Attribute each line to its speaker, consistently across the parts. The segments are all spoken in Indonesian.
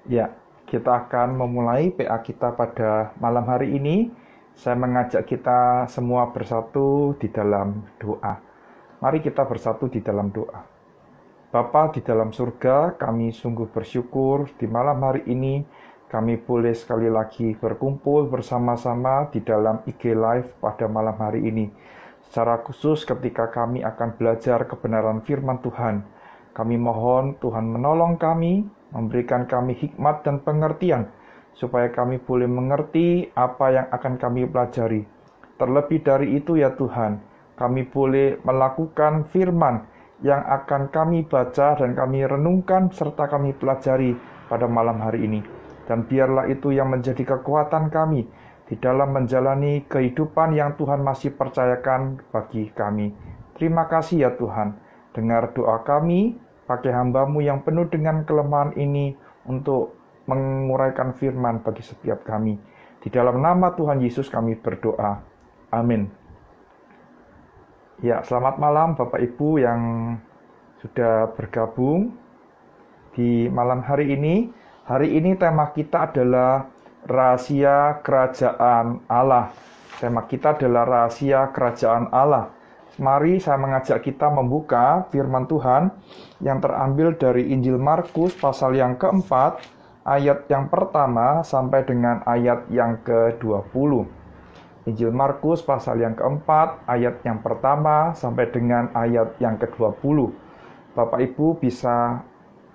Speaker 1: Ya, kita akan memulai PA kita pada malam hari ini. Saya mengajak kita semua bersatu di dalam doa. Mari kita bersatu di dalam doa. Bapa di dalam surga, kami sungguh bersyukur di malam hari ini kami boleh sekali lagi berkumpul bersama-sama di dalam IG Live pada malam hari ini. Secara khusus ketika kami akan belajar kebenaran firman Tuhan, kami mohon Tuhan menolong kami, memberikan kami hikmat dan pengertian, supaya kami boleh mengerti apa yang akan kami pelajari. Terlebih dari itu ya Tuhan, kami boleh melakukan firman yang akan kami baca dan kami renungkan serta kami pelajari pada malam hari ini. Dan biarlah itu yang menjadi kekuatan kami di dalam menjalani kehidupan yang Tuhan masih percayakan bagi kami. Terima kasih ya Tuhan. Dengar doa kami, pakai hamba-Mu yang penuh dengan kelemahan ini untuk menguraikan firman bagi setiap kami. Di dalam nama Tuhan Yesus kami berdoa. Amin. Ya, selamat malam Bapak Ibu yang sudah bergabung di malam hari ini. Hari ini tema kita adalah rahasia kerajaan Allah. Tema kita adalah rahasia kerajaan Allah. Mari saya mengajak kita membuka firman Tuhan yang terambil dari Injil Markus pasal yang keempat, ayat yang pertama sampai dengan ayat yang ke-20. Injil Markus pasal yang keempat, ayat yang pertama sampai dengan ayat yang ke-20. Bapak Ibu bisa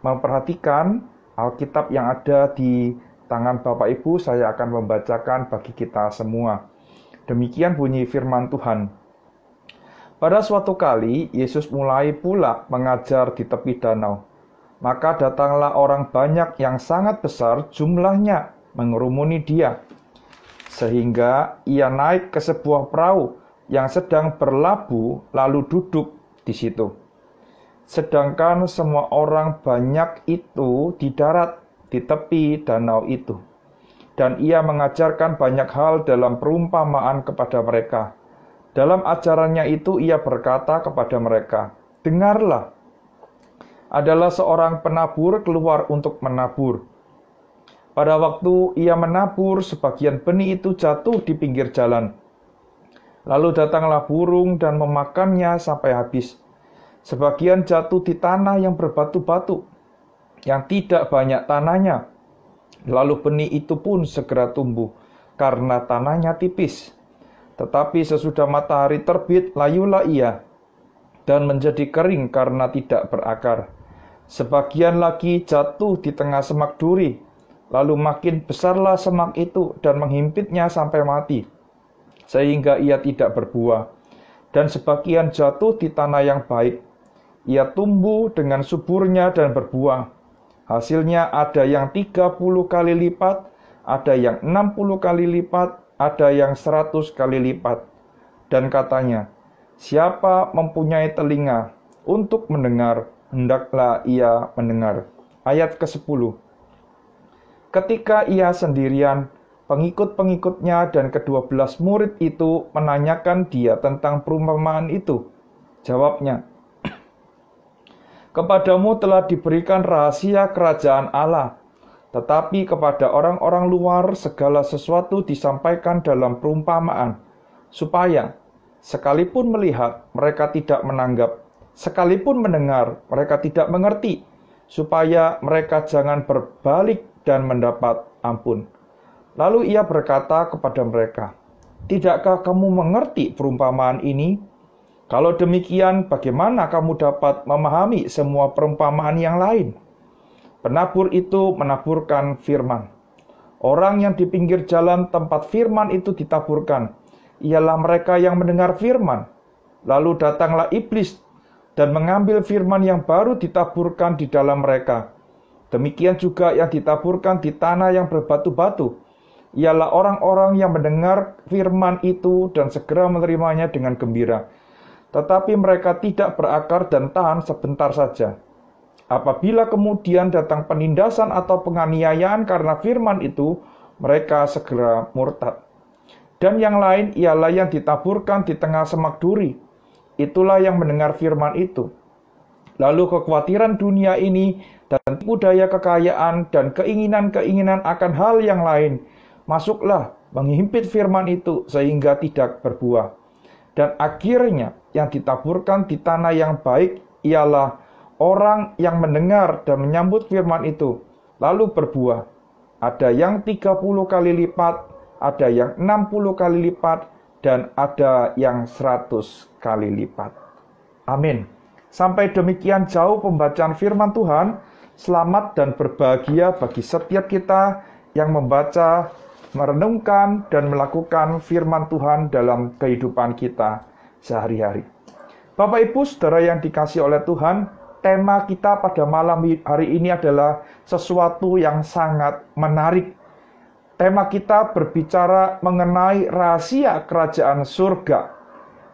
Speaker 1: memperhatikan Alkitab yang ada di tangan Bapak Ibu, saya akan membacakan bagi kita semua. Demikian bunyi firman Tuhan. Pada suatu kali, Yesus mulai pula mengajar di tepi danau. Maka datanglah orang banyak yang sangat besar jumlahnya mengerumuni dia. Sehingga ia naik ke sebuah perahu yang sedang berlabuh lalu duduk di situ. Sedangkan semua orang banyak itu di darat di tepi danau itu. Dan ia mengajarkan banyak hal dalam perumpamaan kepada mereka. Dalam ajarannya itu ia berkata kepada mereka, "Dengarlah, adalah seorang penabur keluar untuk menabur. Pada waktu ia menabur, sebagian benih itu jatuh di pinggir jalan. Lalu datanglah burung dan memakannya sampai habis. Sebagian jatuh di tanah yang berbatu-batu, yang tidak banyak tanahnya. Lalu benih itu pun segera tumbuh, karena tanahnya tipis. Tetapi sesudah matahari terbit, layulah ia, dan menjadi kering karena tidak berakar. Sebagian lagi jatuh di tengah semak duri, lalu makin besarlah semak itu dan menghimpitnya sampai mati, sehingga ia tidak berbuah. Dan sebagian jatuh di tanah yang baik, ia tumbuh dengan suburnya dan berbuah. Hasilnya ada yang 30 kali lipat, ada yang 60 kali lipat, ada yang 100 kali lipat." Dan katanya, "Siapa mempunyai telinga untuk mendengar, hendaklah ia mendengar." Ayat ke-10. Ketika ia sendirian, pengikut-pengikutnya dan ke-12 murid itu menanyakan dia tentang perumpamaan itu. Jawabnya, "Kepadamu telah diberikan rahasia kerajaan Allah, tetapi kepada orang-orang luar segala sesuatu disampaikan dalam perumpamaan, supaya sekalipun melihat mereka tidak menanggap, sekalipun mendengar mereka tidak mengerti, supaya mereka jangan berbalik dan mendapat ampun." Lalu ia berkata kepada mereka, "Tidakkah kamu mengerti perumpamaan ini? Kalau demikian, bagaimana kamu dapat memahami semua perumpamaan yang lain?" Penabur itu menaburkan firman. Orang yang di pinggir jalan tempat firman itu ditaburkan, ialah mereka yang mendengar firman. Lalu datanglah iblis dan mengambil firman yang baru ditaburkan di dalam mereka. Demikian juga yang ditaburkan di tanah yang berbatu-batu, ialah orang-orang yang mendengar firman itu dan segera menerimanya dengan gembira. Tetapi mereka tidak berakar dan tahan sebentar saja. Apabila kemudian datang penindasan atau penganiayaan karena firman itu, mereka segera murtad. Dan yang lain ialah yang ditaburkan di tengah semak duri. Itulah yang mendengar firman itu. Lalu kekhawatiran dunia ini dan tipu daya kekayaan dan keinginan-keinginan akan hal yang lain masuklah menghimpit firman itu sehingga tidak berbuah. Dan akhirnya yang ditaburkan di tanah yang baik ialah orang yang mendengar dan menyambut firman itu, lalu berbuah. Ada yang 30 kali lipat, ada yang 60 kali lipat, dan ada yang 100 kali lipat. Amin. Sampai demikian jauh pembacaan firman Tuhan. Selamat dan berbahagia bagi setiap kita yang membaca, merenungkan, dan melakukan firman Tuhan dalam kehidupan kita sehari-hari. Bapak Ibu Saudara yang dikasihi oleh Tuhan, tema kita pada malam hari ini adalah sesuatu yang sangat menarik. Tema kita berbicara mengenai rahasia kerajaan surga.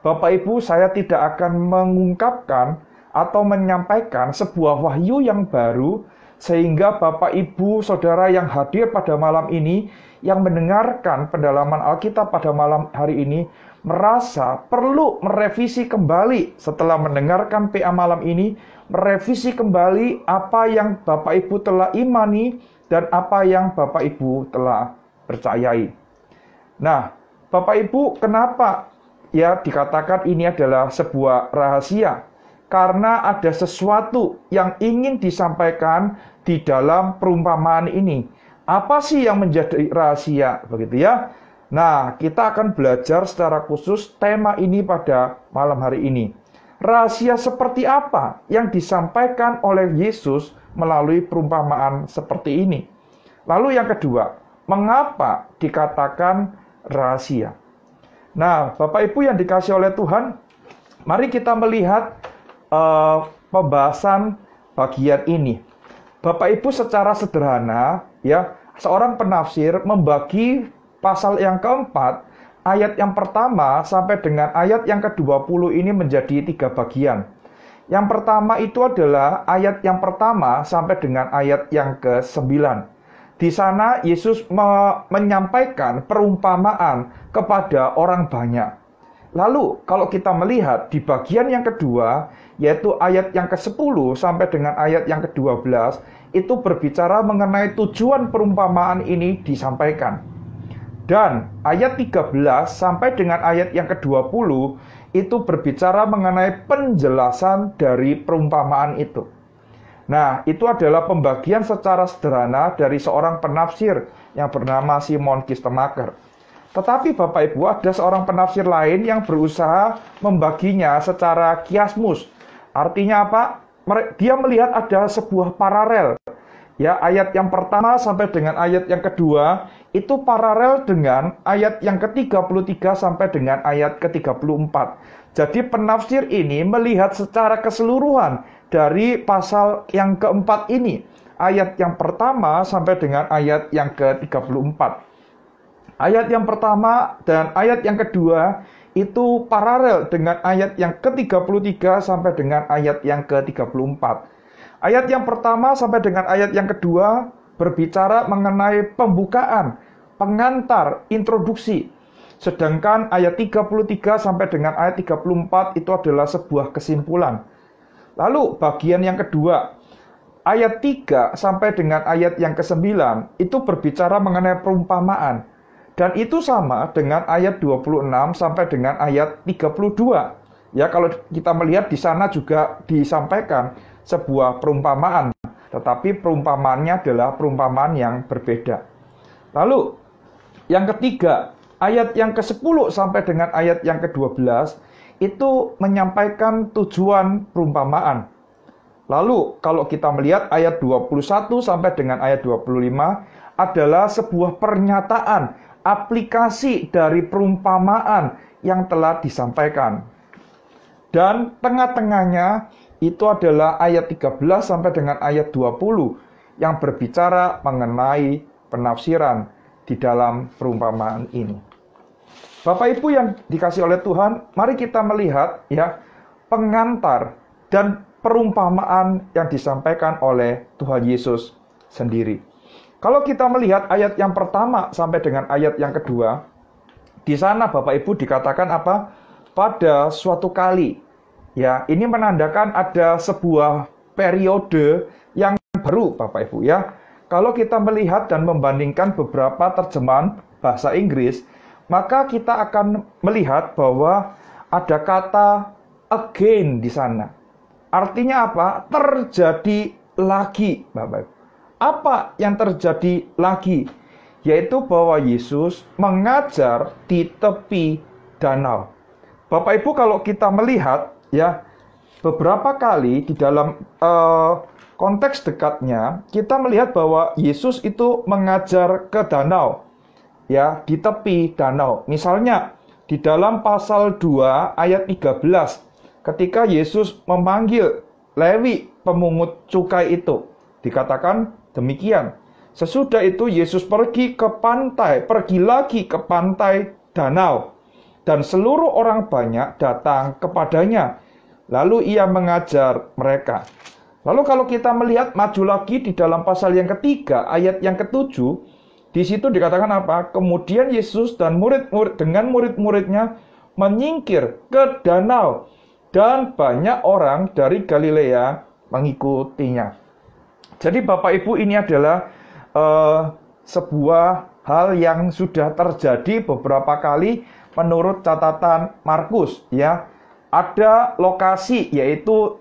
Speaker 1: Bapak Ibu, saya tidak akan mengungkapkan atau menyampaikan sebuah wahyu yang baru, sehingga Bapak Ibu Saudara yang hadir pada malam ini, yang mendengarkan pendalaman Alkitab pada malam hari ini, merasa perlu merevisi kembali setelah mendengarkan PA malam ini, merevisi kembali apa yang Bapak Ibu telah imani dan apa yang Bapak Ibu telah percayai. Nah, Bapak Ibu, kenapa ya dikatakan ini adalah sebuah rahasia? Karena ada sesuatu yang ingin disampaikan di dalam perumpamaan ini. Apa sih yang menjadi rahasia? Begitu ya. Nah, kita akan belajar secara khusus tema ini pada malam hari ini. Rahasia seperti apa yang disampaikan oleh Yesus melalui perumpamaan seperti ini? Lalu yang kedua, mengapa dikatakan rahasia? Nah, Bapak Ibu yang dikasihi oleh Tuhan, mari kita melihat pembahasan bagian ini. Bapak Ibu secara sederhana ya, seorang penafsir membagi pasal yang keempat, ayat yang pertama sampai dengan ayat yang ke-20 ini menjadi 3 bagian. Yang pertama itu adalah ayat yang pertama sampai dengan ayat yang ke-9. Di sana Yesus menyampaikan perumpamaan kepada orang banyak. Lalu kalau kita melihat di bagian yang kedua, yaitu ayat yang ke-10 sampai dengan ayat yang ke-12, itu berbicara mengenai tujuan perumpamaan ini disampaikan. Dan ayat 13 sampai dengan ayat yang ke-20, itu berbicara mengenai penjelasan dari perumpamaan itu. Nah, itu adalah pembagian secara sederhana dari seorang penafsir yang bernama Simon Kistemaker. Tetapi Bapak Ibu, ada seorang penafsir lain yang berusaha membaginya secara kiasmus. Artinya apa? Dia melihat ada sebuah paralel. Ya, ayat yang pertama sampai dengan ayat yang kedua itu paralel dengan ayat yang ke-33 sampai dengan ayat ke-34. Jadi penafsir ini melihat secara keseluruhan dari pasal yang keempat ini. Ayat yang pertama sampai dengan ayat yang ke-34. Ayat yang pertama dan ayat yang kedua itu paralel dengan ayat yang ke-33 sampai dengan ayat yang ke-34. Ayat yang pertama sampai dengan ayat yang kedua berbicara mengenai pembukaan, pengantar, introduksi. Sedangkan ayat 33 sampai dengan ayat 34 itu adalah sebuah kesimpulan. Lalu bagian yang kedua, ayat 3 sampai dengan ayat yang ke-9 itu berbicara mengenai perumpamaan. Dan itu sama dengan ayat 26 sampai dengan ayat 32. Ya, kalau kita melihat di sana juga disampaikan sebuah perumpamaan, tetapi perumpamaannya adalah perumpamaan yang berbeda. Lalu, yang ketiga, ayat yang ke-10 sampai dengan ayat yang ke-12 itu menyampaikan tujuan perumpamaan. Lalu, kalau kita melihat ayat 21 sampai dengan ayat 25 adalah sebuah pernyataan aplikasi dari perumpamaan yang telah disampaikan. Dan tengah-tengahnya itu adalah ayat 13 sampai dengan ayat 20 yang berbicara mengenai penafsiran di dalam perumpamaan ini. Bapak Ibu yang dikasihi oleh Tuhan, mari kita melihat ya pengantar dan perumpamaan yang disampaikan oleh Tuhan Yesus sendiri. Kalau kita melihat ayat yang pertama sampai dengan ayat yang kedua, di sana Bapak Ibu dikatakan apa? Pada suatu kali, Ya, ini menandakan ada sebuah periode yang baru, Bapak Ibu ya. Kalau kita melihat dan membandingkan beberapa terjemahan bahasa Inggris, maka kita akan melihat bahwa ada kata again di sana. Artinya apa? Terjadi lagi, Bapak Ibu. Apa yang terjadi lagi? Yaitu bahwa Yesus mengajar di tepi danau. Bapak Ibu, kalau kita melihat ya, beberapa kali di dalam konteks dekatnya kita melihat bahwa Yesus itu mengajar ke danau, ya, di tepi danau. Misalnya di dalam pasal 2 ayat 13, ketika Yesus memanggil Lewi pemungut cukai itu, dikatakan demikian. Sesudah itu Yesus pergi lagi ke pantai danau, dan seluruh orang banyak datang kepadanya. Lalu ia mengajar mereka. Lalu kalau kita melihat maju lagi di dalam pasal yang ketiga, ayat yang ketujuh, di situ dikatakan apa? Kemudian Yesus dan dengan murid-muridnya menyingkir ke danau, dan banyak orang dari Galilea mengikutinya. Jadi Bapak Ibu, ini adalah sebuah hal yang sudah terjadi beberapa kali menurut catatan Markus, ya. Ada lokasi, yaitu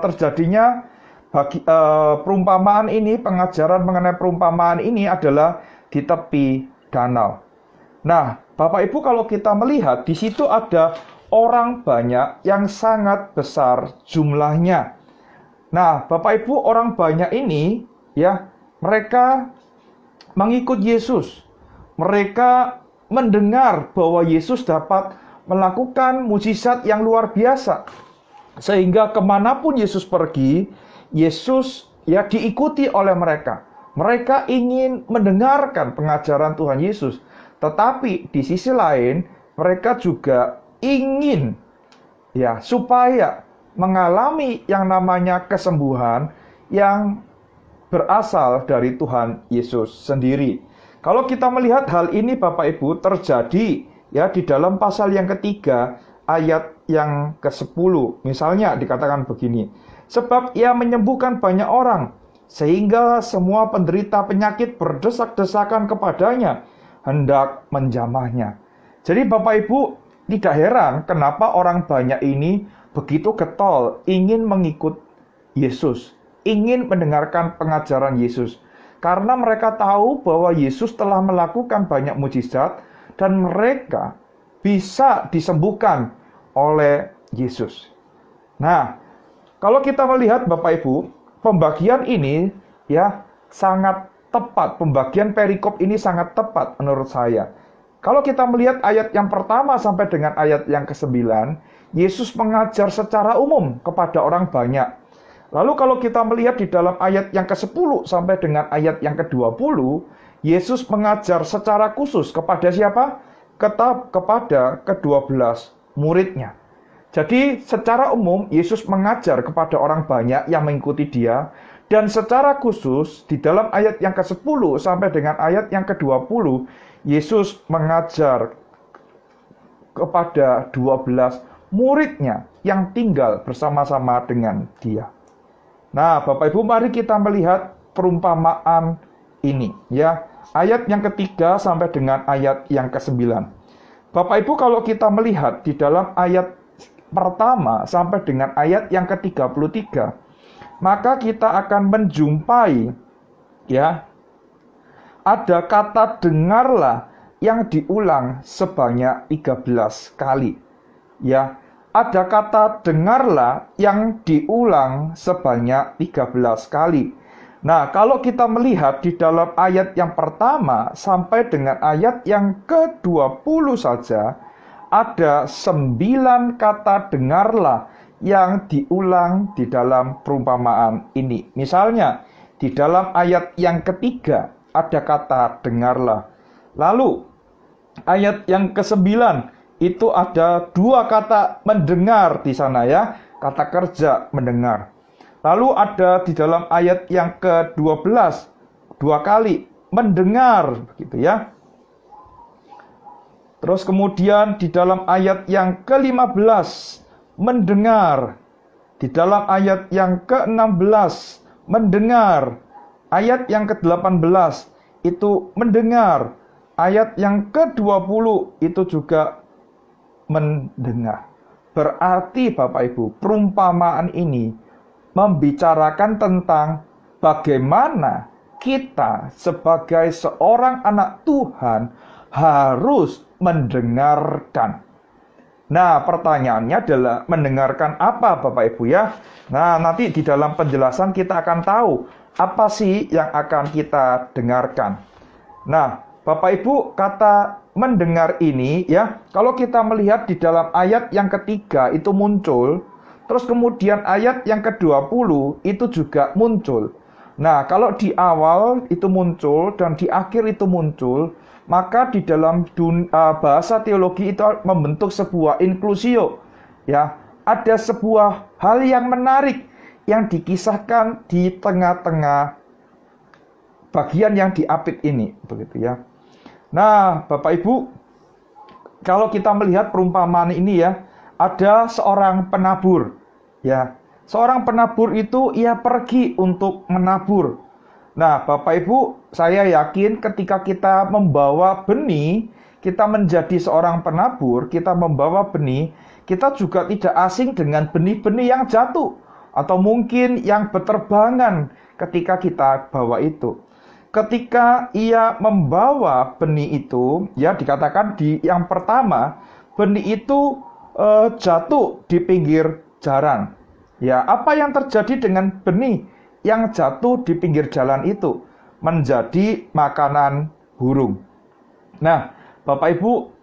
Speaker 1: terjadinya perumpamaan ini, pengajaran mengenai perumpamaan ini adalah di tepi danau. Nah, Bapak Ibu, kalau kita melihat di situ ada orang banyak yang sangat besar jumlahnya. Nah, Bapak Ibu, orang banyak ini ya, mereka mengikut Yesus. Mereka mendengar bahwa Yesus dapat melakukan mukjizat yang luar biasa. Sehingga kemanapun Yesus pergi, Yesus ya diikuti oleh mereka. Mereka ingin mendengarkan pengajaran Tuhan Yesus. Tetapi di sisi lain, mereka juga ingin ya supaya mengalami yang namanya kesembuhan yang berasal dari Tuhan Yesus sendiri. Kalau kita melihat hal ini Bapak Ibu terjadi ya di dalam pasal yang ketiga ayat yang ke-10. Misalnya dikatakan begini, sebab ia menyembuhkan banyak orang sehingga semua penderita penyakit berdesak-desakan kepadanya hendak menjamahnya. Jadi Bapak Ibu, tidak heran kenapa orang banyak ini begitu getol ingin mengikut Yesus, ingin mendengarkan pengajaran Yesus. Karena mereka tahu bahwa Yesus telah melakukan banyak mukjizat dan mereka bisa disembuhkan oleh Yesus. Nah, kalau kita melihat Bapak Ibu, pembagian ini ya sangat tepat. Pembagian perikop ini sangat tepat menurut saya. Kalau kita melihat ayat yang pertama sampai dengan ayat yang ke-9, Yesus mengajar secara umum kepada orang banyak. Lalu kalau kita melihat di dalam ayat yang ke-10 sampai dengan ayat yang ke-20, Yesus mengajar secara khusus kepada siapa? Kepada ke-12 muridnya. Jadi secara umum Yesus mengajar kepada orang banyak yang mengikuti dia, dan secara khusus di dalam ayat yang ke-10 sampai dengan ayat yang ke-20, Yesus mengajar kepada 12 muridnya yang tinggal bersama-sama dengan dia. Nah, Bapak Ibu, mari kita melihat perumpamaan ini ya. Ayat yang ketiga sampai dengan ayat yang ke-9. Bapak Ibu, kalau kita melihat di dalam ayat pertama sampai dengan ayat yang ke-33, maka kita akan menjumpai ya, ada kata dengarlah yang diulang sebanyak 13 kali. Ya, ada kata dengarlah yang diulang sebanyak 13 kali. Nah, kalau kita melihat di dalam ayat yang pertama sampai dengan ayat yang ke-20 saja, ada 9 kata dengarlah yang diulang di dalam perumpamaan ini. Misalnya, di dalam ayat yang ketiga ada kata dengarlah. Lalu, ayat yang ke-9 itu ada 2 kata mendengar di sana ya, kata kerja mendengar. Lalu ada di dalam ayat yang ke-12 2 kali mendengar begitu ya. Terus kemudian di dalam ayat yang ke-15 mendengar. Di dalam ayat yang ke-16 mendengar. Ayat yang ke-18 itu mendengar. Ayat yang ke-20 itu juga mendengar. Berarti Bapak Ibu, perumpamaan ini membicarakan tentang bagaimana kita sebagai seorang anak Tuhan harus mendengarkan. Nah, pertanyaannya adalah mendengarkan apa Bapak Ibu ya? Nah, nanti di dalam penjelasan kita akan tahu apa sih yang akan kita dengarkan. Nah, Bapak Ibu, kata mendengar ini ya, kalau kita melihat di dalam ayat yang ketiga itu muncul, terus kemudian ayat yang ke-20 itu juga muncul. Nah, kalau di awal itu muncul dan di akhir itu muncul, maka di dalam bahasa teologi itu membentuk sebuah inklusio. Ya, ada sebuah hal yang menarik yang dikisahkan di tengah-tengah bagian yang diapit ini, begitu ya. Nah, Bapak Ibu, kalau kita melihat perumpamaan ini ya, ada seorang penabur. Ya, seorang penabur itu ia pergi untuk menabur. Nah, Bapak Ibu, saya yakin ketika kita membawa benih, kita menjadi seorang penabur, kita membawa benih, kita juga tidak asing dengan benih-benih yang jatuh atau mungkin yang berterbangan ketika kita bawa itu. Ketika ia membawa benih itu, ya dikatakan di yang pertama, benih itu jatuh di pinggir jalan. Ya, apa yang terjadi dengan benih yang jatuh di pinggir jalan itu? Menjadi makanan burung. Nah, Bapak Ibu,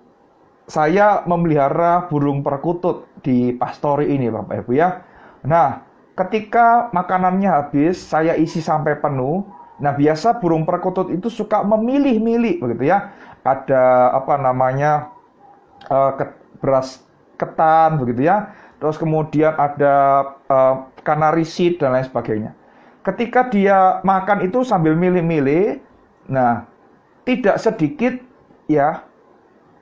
Speaker 1: saya memelihara burung perkutut di pastori ini, Bapak Ibu ya. Nah, ketika makanannya habis, saya isi sampai penuh. Nah, biasa burung perkutut itu suka memilih-milih begitu ya. Ada beras ketan begitu ya. Terus kemudian ada kanarisit dan lain sebagainya. Ketika dia makan itu sambil milih-milih, nah, tidak sedikit ya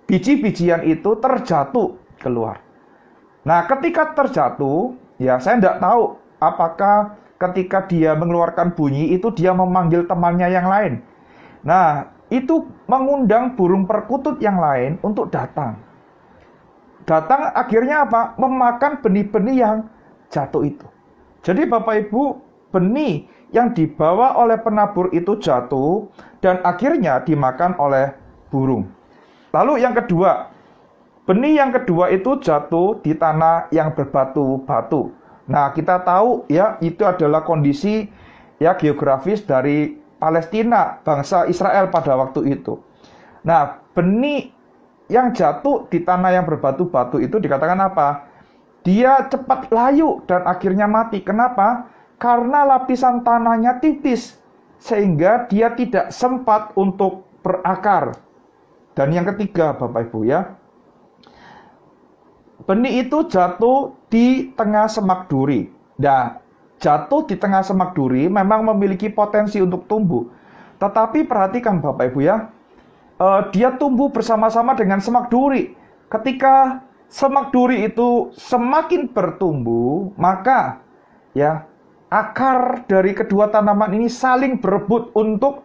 Speaker 1: biji-bijian itu terjatuh keluar. Nah, ketika terjatuh, ya saya tidak tahu apakah ketika dia mengeluarkan bunyi itu dia memanggil temannya yang lain. Nah, itu mengundang burung perkutut yang lain untuk datang. Datang akhirnya apa? Memakan benih-benih yang jatuh itu. Jadi Bapak Ibu, benih yang dibawa oleh penabur itu jatuh dan akhirnya dimakan oleh burung. Lalu yang kedua, benih yang kedua itu jatuh di tanah yang berbatu-batu. Nah, kita tahu ya itu adalah kondisi ya geografis dari Palestina, bangsa Israel pada waktu itu. Nah, benih yang jatuh di tanah yang berbatu-batu itu dikatakan apa? Dia cepat layu dan akhirnya mati. Kenapa? Karena lapisan tanahnya tipis sehingga dia tidak sempat untuk berakar. Dan yang ketiga, Bapak Ibu ya, benih itu jatuh di tengah semak duri. Nah, jatuh di tengah semak duri memang memiliki potensi untuk tumbuh. Tetapi perhatikan Bapak Ibu ya, dia tumbuh bersama-sama dengan semak duri. Ketika semak duri itu semakin bertumbuh, maka ya akar dari kedua tanaman ini saling berebut untuk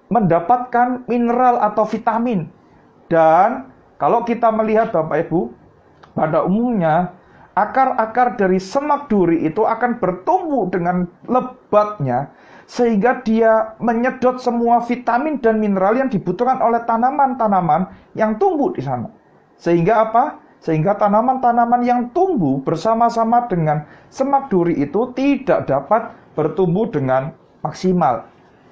Speaker 1: mendapatkan mineral atau vitamin. Dan kalau kita melihat Bapak Ibu, pada umumnya akar-akar dari semak duri itu akan bertumbuh dengan lebatnya sehingga dia menyedot semua vitamin dan mineral yang dibutuhkan oleh tanaman-tanaman yang tumbuh di sana. Sehingga apa? Sehingga tanaman-tanaman yang tumbuh bersama-sama dengan semak duri itu tidak dapat bertumbuh dengan maksimal.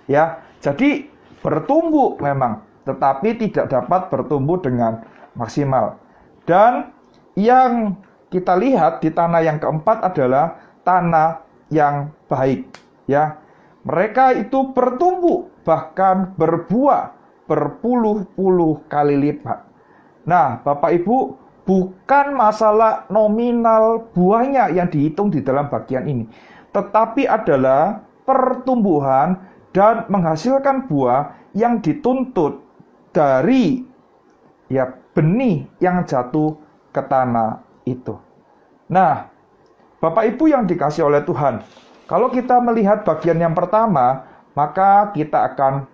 Speaker 1: Ya, jadi bertumbuh memang, tetapi tidak dapat bertumbuh dengan maksimal. Dan yang kita lihat di tanah yang keempat adalah tanah yang baik. Ya, mereka itu bertumbuh bahkan berbuah berpuluh-puluh kali lipat. Nah, Bapak Ibu, bukan masalah nominal buahnya yang dihitung di dalam bagian ini, tetapi adalah pertumbuhan dan menghasilkan buah yang dituntut dari ya benih yang jatuh ke tanah itu. Nah, Bapak Ibu yang dikasihi oleh Tuhan, kalau kita melihat bagian yang pertama, maka kita akan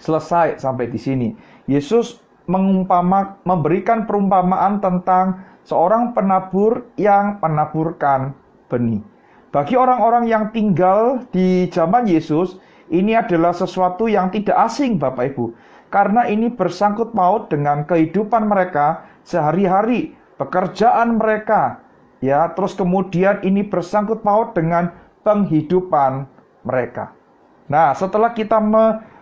Speaker 1: selesai sampai di sini. Yesus memberikan perumpamaan tentang seorang penabur yang menaburkan benih. Bagi orang-orang yang tinggal di zaman Yesus, ini adalah sesuatu yang tidak asing, Bapak Ibu. Karena ini bersangkut paut dengan kehidupan mereka sehari-hari, pekerjaan mereka. Ya, terus kemudian ini bersangkut paut dengan penghidupan mereka. Nah, setelah kita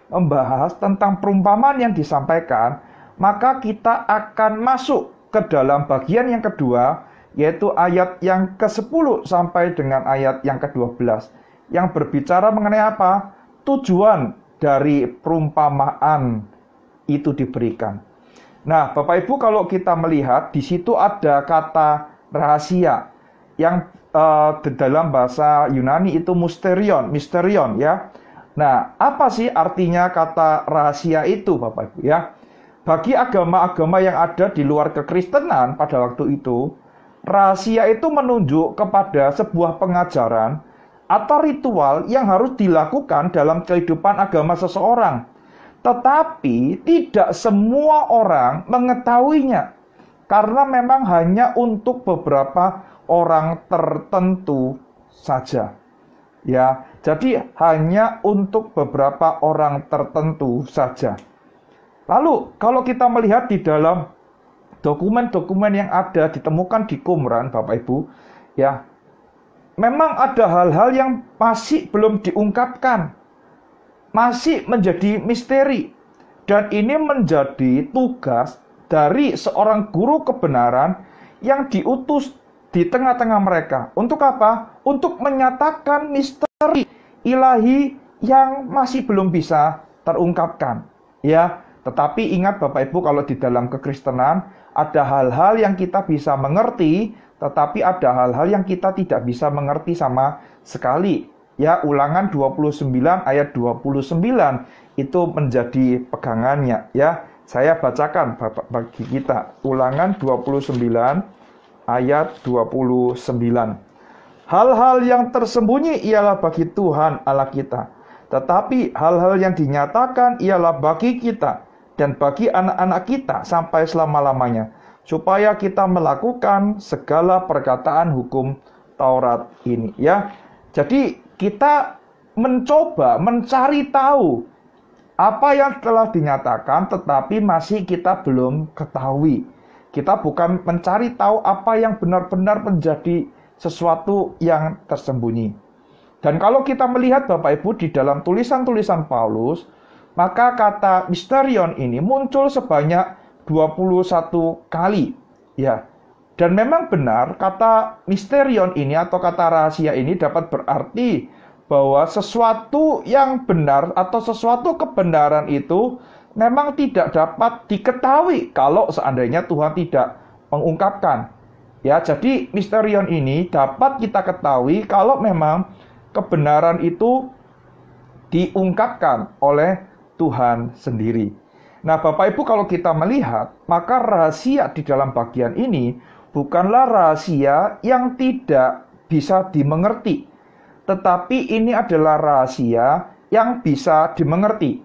Speaker 1: membahas tentang perumpamaan yang disampaikan, maka kita akan masuk ke dalam bagian yang kedua, yaitu ayat yang ke-10 sampai dengan ayat yang ke-12, yang berbicara mengenai apa? Tujuan dari perumpamaan itu diberikan. Nah, Bapak Ibu, kalau kita melihat di situ ada kata rahasia yang di dalam bahasa Yunani itu misterion ya. Nah, apa sih artinya kata rahasia itu, Bapak Ibu ya? Bagi agama-agama yang ada di luar kekristenan pada waktu itu, rahasia itu menunjuk kepada sebuah pengajaran atau ritual yang harus dilakukan dalam kehidupan agama seseorang. Tetapi tidak semua orang mengetahuinya, karena memang hanya untuk beberapa orang tertentu saja. Ya, jadi hanya untuk beberapa orang tertentu saja. Lalu, kalau kita melihat di dalam dokumen-dokumen yang ada ditemukan di Qumran, Bapak Ibu, ya, memang ada hal-hal yang masih belum diungkapkan, masih menjadi misteri, dan ini menjadi tugas dari seorang guru kebenaran yang diutus di tengah-tengah mereka. Untuk apa? Untuk menyatakan misteri ilahi yang masih belum bisa terungkapkan. Ya, tetapi ingat Bapak Ibu, kalau di dalam kekristenan ada hal-hal yang kita bisa mengerti, tetapi ada hal-hal yang kita tidak bisa mengerti sama sekali. Ya, Ulangan 29 ayat 29 itu menjadi pegangannya. Ya, saya bacakan bagi kita. Ulangan 29 ayat 29. Hal-hal yang tersembunyi ialah bagi Tuhan Allah kita, tetapi hal-hal yang dinyatakan ialah bagi kita dan bagi anak-anak kita sampai selama-lamanya, supaya kita melakukan segala perkataan hukum Taurat ini. Ya, jadi kita mencoba mencari tahu apa yang telah dinyatakan, tetapi masih kita belum ketahui. Kita bukan mencari tahu apa yang benar-benar menjadi sesuatu yang tersembunyi. Dan kalau kita melihat Bapak Ibu di dalam tulisan-tulisan Paulus, maka kata misterion ini muncul sebanyak 21 kali. Ya. Dan memang benar kata misterion ini atau kata rahasia ini dapat berarti bahwa sesuatu yang benar atau sesuatu kebenaran itu memang tidak dapat diketahui kalau seandainya Tuhan tidak mengungkapkan. Ya, jadi misterion ini dapat kita ketahui kalau memang kebenaran itu diungkapkan oleh Tuhan sendiri. Nah, Bapak Ibu, kalau kita melihat, maka rahasia di dalam bagian ini bukanlah rahasia yang tidak bisa dimengerti, tetapi ini adalah rahasia yang bisa dimengerti.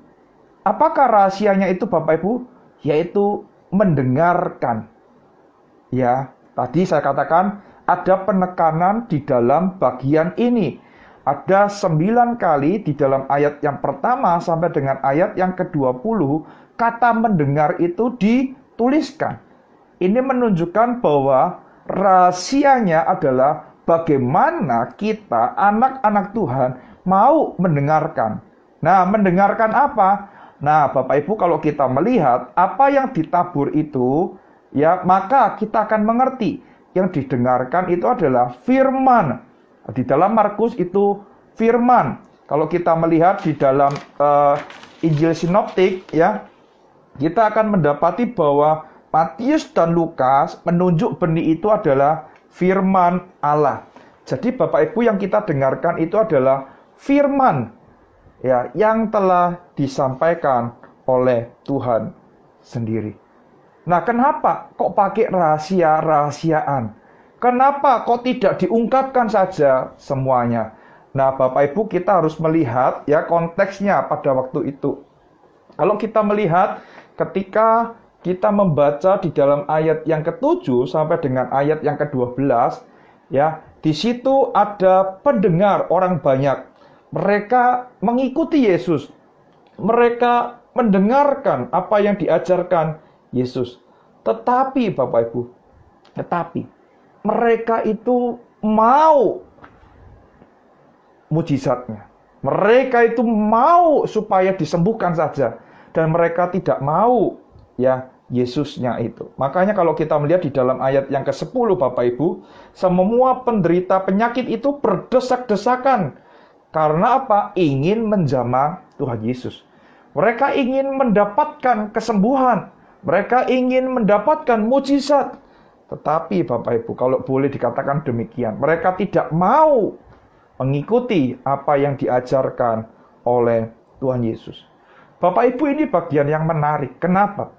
Speaker 1: Apakah rahasianya itu, Bapak Ibu? Yaitu mendengarkan. Ya, tadi saya katakan ada penekanan di dalam bagian ini. Ada 9 kali di dalam ayat yang pertama sampai dengan ayat yang ke-20, kata mendengar itu dituliskan. Ini menunjukkan bahwa rahasianya adalah bagaimana kita, anak-anak Tuhan, mau mendengarkan. Nah, mendengarkan apa? Nah, Bapak Ibu, kalau kita melihat apa yang ditabur itu, ya, maka kita akan mengerti. Yang didengarkan itu adalah firman. Di dalam Markus itu firman. Kalau kita melihat di dalam Injil Sinoptik, ya, kita akan mendapati bahwa Matius dan Lukas menunjuk benih itu adalah firman Allah. Jadi Bapak Ibu, yang kita dengarkan itu adalah firman, ya, yang telah disampaikan oleh Tuhan sendiri. Nah, kenapa kok pakai rahasia-rahasiaan? Kenapa kok tidak diungkapkan saja semuanya? Nah, Bapak Ibu, kita harus melihat ya konteksnya pada waktu itu. Kalau kita melihat ketika kita membaca di dalam ayat yang ke-7 sampai dengan ayat yang ke-12, ya, di situ ada pendengar orang banyak. Mereka mengikuti Yesus. Mereka mendengarkan apa yang diajarkan Yesus. Tetapi Bapak Ibu, mereka itu mau mujizatnya. Mereka itu mau supaya disembuhkan saja. Dan mereka tidak mau ya Yesusnya itu. Makanya kalau kita melihat di dalam ayat yang ke-10 Bapak Ibu, semua penderita penyakit itu berdesak-desakan. Karena apa? Ingin menjamah Tuhan Yesus. Mereka ingin mendapatkan kesembuhan. Mereka ingin mendapatkan mujizat. Tetapi Bapak Ibu, kalau boleh dikatakan demikian, mereka tidak mau mengikuti apa yang diajarkan oleh Tuhan Yesus. Bapak Ibu, ini bagian yang menarik. Kenapa?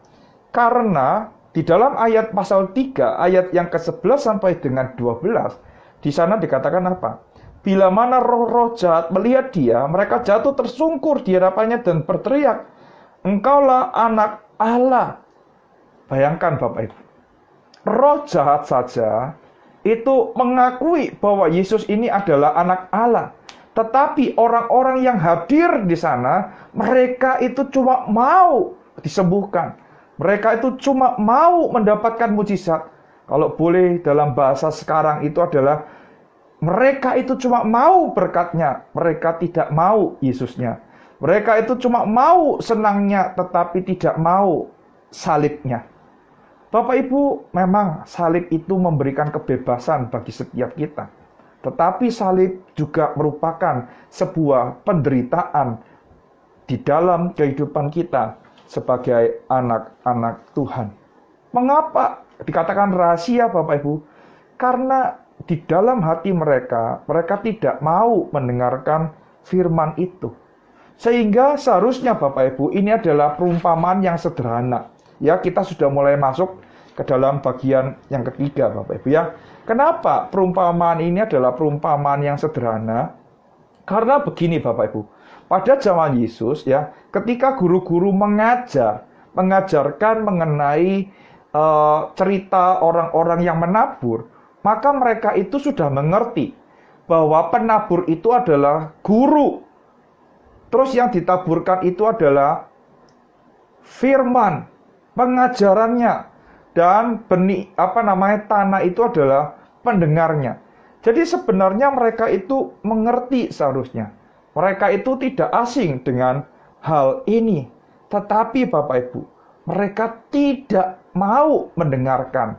Speaker 1: Karena di dalam ayat pasal 3, ayat yang ke-11 sampai dengan 12, di sana dikatakan apa? Bila mana roh-roh jahat melihat dia, mereka jatuh tersungkur di hadapannya dan berteriak, "Engkaulah anak Allah." Bayangkan Bapak Ibu, roh jahat saja itu mengakui bahwa Yesus ini adalah anak Allah. Tetapi orang-orang yang hadir di sana, mereka itu cuma mau disembuhkan. Mereka itu cuma mau mendapatkan mujizat. Kalau boleh dalam bahasa sekarang itu adalah mereka itu cuma mau berkatnya. Mereka tidak mau Yesusnya. Mereka itu cuma mau senangnya, tetapi tidak mau salibnya. Bapak Ibu, memang salib itu memberikan kebebasan bagi setiap kita. Tetapi salib juga merupakan sebuah penderitaan di dalam kehidupan kita sebagai anak-anak Tuhan. Mengapa dikatakan rahasia Bapak Ibu? Karena di dalam hati mereka, mereka tidak mau mendengarkan firman itu. Sehingga seharusnya Bapak Ibu, ini adalah perumpamaan yang sederhana. Ya, kita sudah mulai masuk ke dalam bagian yang ketiga Bapak Ibu ya. Kenapa perumpamaan ini adalah perumpamaan yang sederhana? Karena begini Bapak Ibu, pada zaman Yesus ya, ketika guru-guru mengajarkan mengenai cerita orang-orang yang menabur, maka mereka itu sudah mengerti bahwa penabur itu adalah guru. Terus yang ditaburkan itu adalah firman, pengajarannya. Dan tanah itu adalah pendengarnya. Jadi sebenarnya mereka itu mengerti seharusnya. Mereka itu tidak asing dengan hal ini. Tetapi Bapak Ibu, mereka tidak mau mendengarkan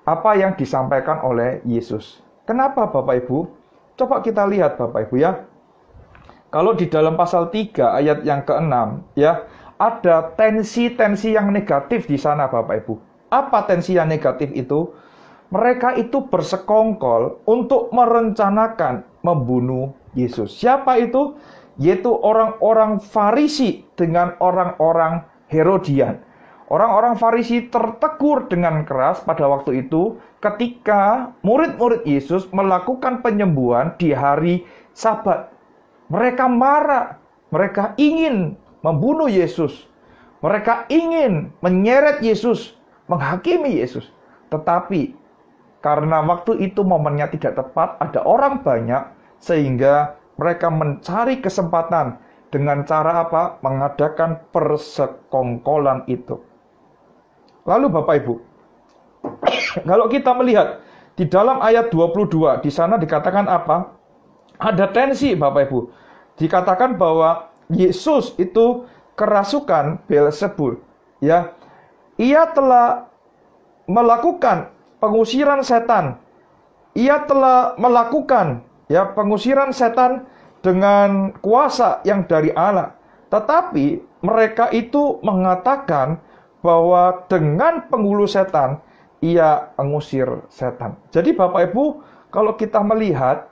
Speaker 1: apa yang disampaikan oleh Yesus. Kenapa Bapak Ibu? Coba kita lihat Bapak Ibu ya. Kalau di dalam pasal 3 ayat yang ke-6 ya, ada tensi-tensi yang negatif di sana Bapak Ibu. Apa tensi yang negatif itu? Mereka itu bersekongkol untuk merencanakan membunuh Yesus. Siapa itu? Yaitu orang-orang Farisi dengan orang-orang Herodian. Orang-orang Farisi tertegur dengan keras pada waktu itu ketika murid-murid Yesus melakukan penyembuhan di hari Sabat. Mereka marah. Mereka ingin membunuh Yesus. Mereka ingin menyeret Yesus, menghakimi Yesus. Tetapi karena waktu itu momennya tidak tepat, ada orang banyak, sehingga mereka mencari kesempatan dengan cara apa? Mengadakan persekongkolan itu. Lalu Bapak Ibu, kalau kita melihat di dalam ayat 22, di sana dikatakan apa? Ada tensi Bapak Ibu. Dikatakan bahwa Yesus itu kerasukan Beelzebul. Ya, ia telah melakukan pengusiran setan. Ia telah melakukan pengusiran setan dengan kuasa yang dari Allah. Tetapi mereka itu mengatakan bahwa dengan penghulu setan ia mengusir setan. Jadi Bapak Ibu, kalau kita melihat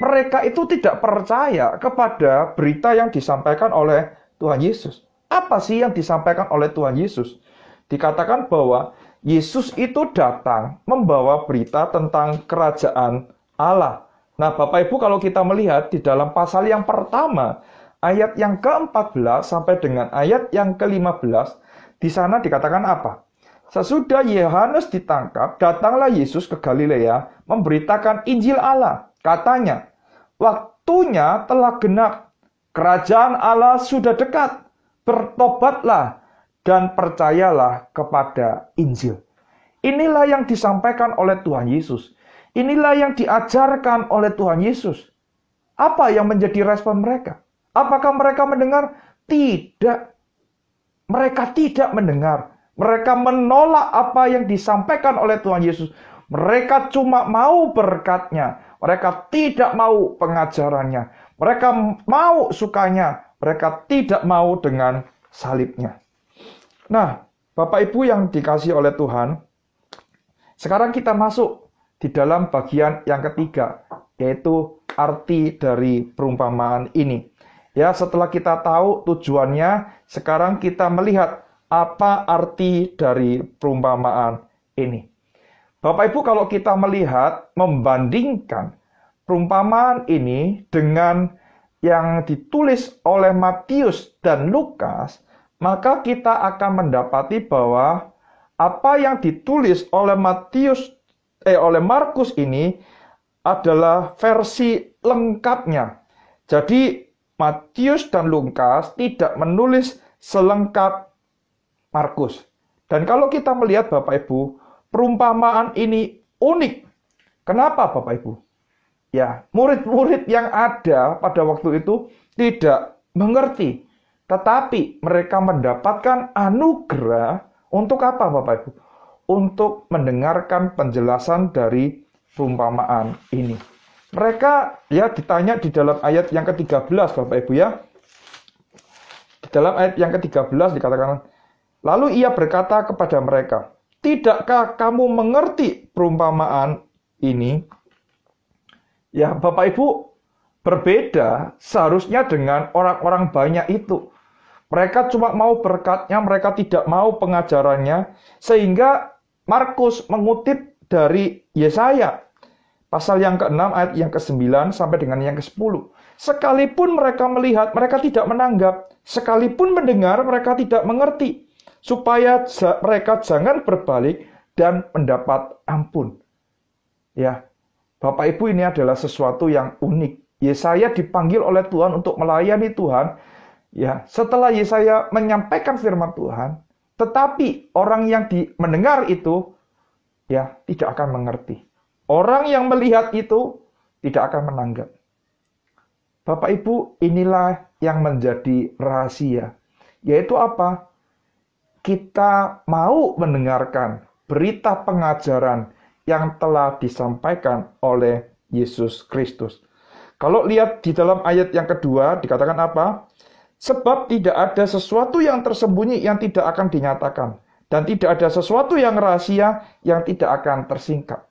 Speaker 1: mereka itu tidak percaya kepada berita yang disampaikan oleh Tuhan Yesus. Apa sih yang disampaikan oleh Tuhan Yesus? Dikatakan bahwa Yesus itu datang membawa berita tentang kerajaan Allah. Nah, Bapak Ibu, kalau kita melihat di dalam pasal yang pertama, ayat yang ke-14 sampai dengan ayat yang ke-15, di sana dikatakan apa? Sesudah Yohanes ditangkap, datanglah Yesus ke Galilea memberitakan Injil Allah. Katanya, waktunya telah genap, kerajaan Allah sudah dekat, bertobatlah dan percayalah kepada Injil. Inilah yang disampaikan oleh Tuhan Yesus. Inilah yang diajarkan oleh Tuhan Yesus. Apa yang menjadi respon mereka? Apakah mereka mendengar? Tidak. Mereka tidak mendengar. Mereka menolak apa yang disampaikan oleh Tuhan Yesus. Mereka cuma mau berkat-Nya. Mereka tidak mau pengajarannya. Mereka mau sukanya. Mereka tidak mau dengan salib-Nya. Nah, Bapak Ibu yang dikasihi oleh Tuhan, sekarang kita masuk di dalam bagian yang ketiga, yaitu arti dari perumpamaan ini. Ya, setelah kita tahu tujuannya, sekarang kita melihat apa arti dari perumpamaan ini. Bapak Ibu, kalau kita melihat, membandingkan perumpamaan ini dengan yang ditulis oleh Matius dan Lukas, maka kita akan mendapati bahwa apa yang ditulis oleh oleh Markus ini adalah versi lengkapnya. Jadi Matius dan Lukas tidak menulis selengkap Markus. Dan kalau kita melihat Bapak Ibu, perumpamaan ini unik. Kenapa Bapak Ibu? Ya, murid-murid yang ada pada waktu itu tidak mengerti. Tetapi mereka mendapatkan anugerah untuk apa Bapak Ibu? Untuk mendengarkan penjelasan dari perumpamaan ini. Mereka ya ditanya di dalam ayat yang ke-13 Bapak Ibu ya. Di dalam ayat yang ke-13 dikatakan, lalu ia berkata kepada mereka, tidakkah kamu mengerti perumpamaan ini? Ya Bapak Ibu, berbeda seharusnya dengan orang-orang banyak itu. Mereka cuma mau berkat-Nya, mereka tidak mau pengajarannya. Sehingga Markus mengutip dari Yesaya. Pasal yang ke-6 ayat yang ke-9 sampai dengan yang ke-10. Sekalipun mereka melihat, mereka tidak menanggap. Sekalipun mendengar, mereka tidak mengerti. Supaya mereka jangan berbalik dan mendapat ampun. Ya, Bapak Ibu, ini adalah sesuatu yang unik. Yesaya dipanggil oleh Tuhan untuk melayani Tuhan. Ya, setelah Yesaya menyampaikan firman Tuhan, tetapi orang yang mendengar itu ya tidak akan mengerti. Orang yang melihat itu tidak akan menanggap. Bapak Ibu, inilah yang menjadi rahasia. Yaitu apa? Kita mau mendengarkan berita pengajaran yang telah disampaikan oleh Yesus Kristus. Kalau lihat di dalam ayat yang kedua dikatakan apa? Sebab tidak ada sesuatu yang tersembunyi yang tidak akan dinyatakan. Dan tidak ada sesuatu yang rahasia yang tidak akan tersingkap.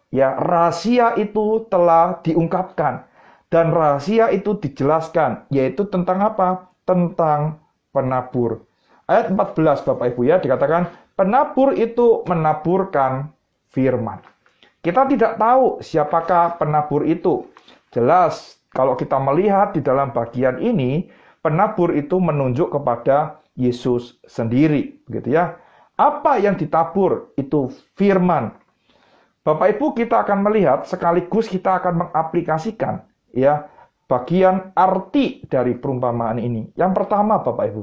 Speaker 1: Ya, rahasia itu telah diungkapkan. Dan rahasia itu dijelaskan. Yaitu tentang apa? Tentang penabur. Ayat 14 Bapak Ibu ya, dikatakan penabur itu menaburkan firman. Kita tidak tahu siapakah penabur itu. Jelas, kalau kita melihat di dalam bagian ini, penabur itu menunjuk kepada Yesus sendiri, begitu ya. Apa yang ditabur itu firman. Bapak Ibu, kita akan melihat sekaligus kita akan mengaplikasikan ya bagian arti dari perumpamaan ini. Yang pertama Bapak Ibu,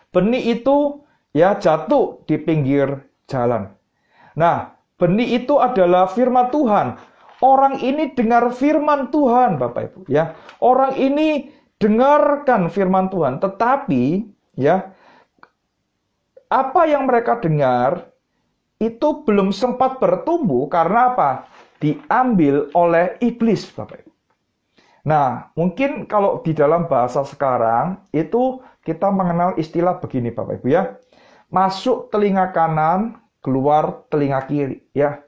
Speaker 1: benih itu ya jatuh di pinggir jalan. Nah, benih itu adalah firman Tuhan. Orang ini dengar firman Tuhan Bapak Ibu ya. Orang ini dengarkan firman Tuhan, tetapi ya apa yang mereka dengar itu belum sempat bertumbuh karena apa? Diambil oleh iblis, Bapak Ibu. Nah, mungkin kalau di dalam bahasa sekarang itu kita mengenal istilah begini Bapak Ibu ya. Masuk telinga kanan, keluar telinga kiri ya.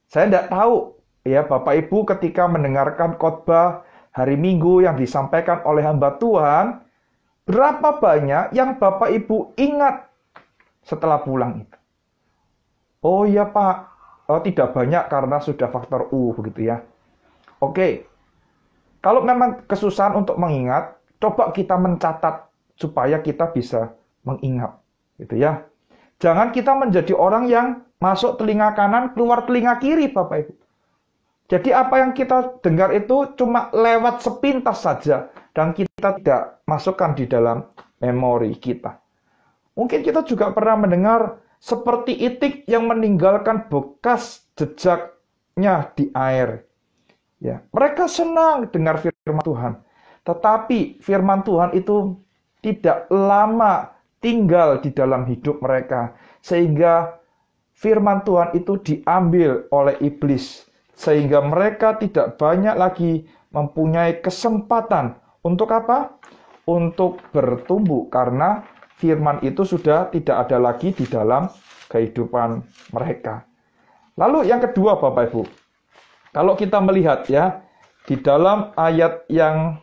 Speaker 1: Saya tidak tahu ya Bapak Ibu ketika mendengarkan khotbah hari Minggu yang disampaikan oleh hamba Tuhan, berapa banyak yang Bapak Ibu ingat setelah pulang itu? Oh iya Pak, tidak banyak karena sudah faktor U begitu ya. Oke, kalau memang kesusahan untuk mengingat, coba kita mencatat supaya kita bisa mengingat, gitu ya. Jangan kita menjadi orang yang masuk telinga kanan, keluar telinga kiri, Bapak Ibu. Jadi apa yang kita dengar itu cuma lewat sepintas saja dan kita tidak masukkan di dalam memori kita. Mungkin kita juga pernah mendengar seperti itik yang meninggalkan bekas jejaknya di air. Ya, mereka senang dengar firman Tuhan, tetapi firman Tuhan itu tidak lama tinggal di dalam hidup mereka, sehingga firman Tuhan itu diambil oleh iblis, sehingga mereka tidak banyak lagi mempunyai kesempatan untuk apa? Untuk bertumbuh, karena firman itu sudah tidak ada lagi di dalam kehidupan mereka. Lalu yang kedua Bapak Ibu, kalau kita melihat ya, di dalam ayat yang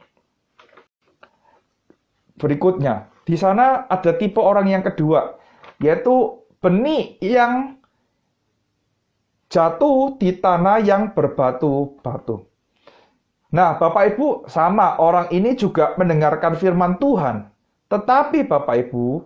Speaker 1: berikutnya, di sana ada tipe orang yang kedua, yaitu benih yang jatuh di tanah yang berbatu-batu. Nah, Bapak Ibu, sama orang ini juga mendengarkan firman Tuhan. Tetapi Bapak Ibu,